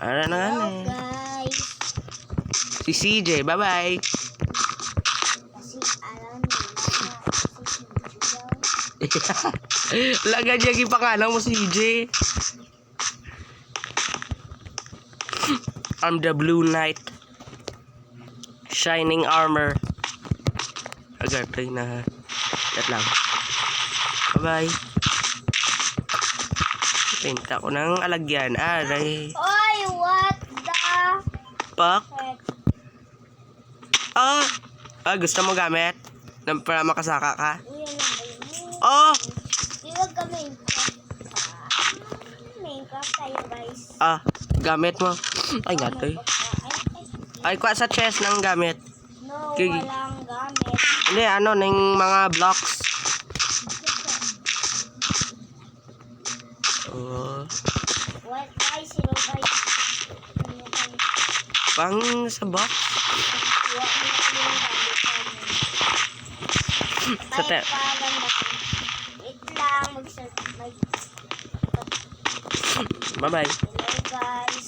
Ara na nga na. Hello guys. Si CJ, bye-bye. Kasi alam nila na si CJ daw. Laga dyan yung pangalan mo, CJ. I'm the Blue Knight. Shining armor. Agad tayo na. That lang. Bye-bye. Pinta ko ng alagyan. Aray. Oy, what the Pak. heck? Gusto mo gamit? Para makasaka ka? Uy, ano ba yun? Oh! Di wag ka Minecraft. Minecraft tayo guys. Gamit mo. Ay, nga to. Ay, kuha sa chest ng gamit. No, Okay. walang gamit. Hindi, ng mga blocks. Oh. What guys? Sino guys? Ano guys? Pang sa box. Kuha mo na kami ng gamit namin. Sa Ay, te- paganda ko. Wait lang, Bye-bye. Hello guys.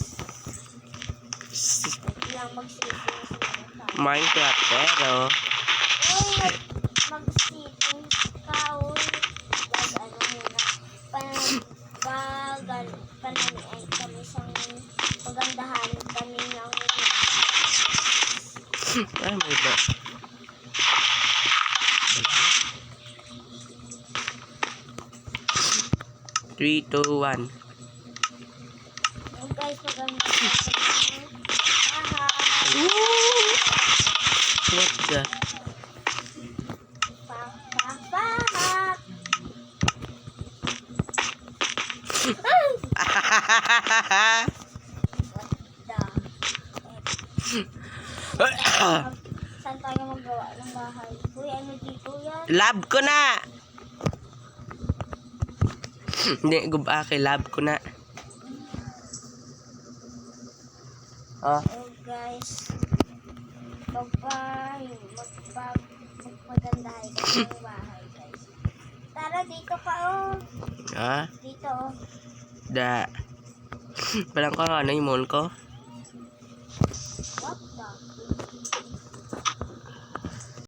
Wait lang, mag-settings muna tayo. Minecraft, pero... Uy, mag-settings ka, uy. Guys, ano muna. Pananian kami sa pagandahan kami ng Ay, may ba? Three, two, one. oh, guys, pagandahan kami ng bahay. What the? Pak. Saan tayo magawa ng bahay? Uy, ano dito yan? Lab ko na! Hindi, gubake. Lab ko na. Oh guys, magpagandahay kami ng bahay guys. Tara, dito ka oh. Ha? Dito oh. Da. Parang ka nga na yung mon ko.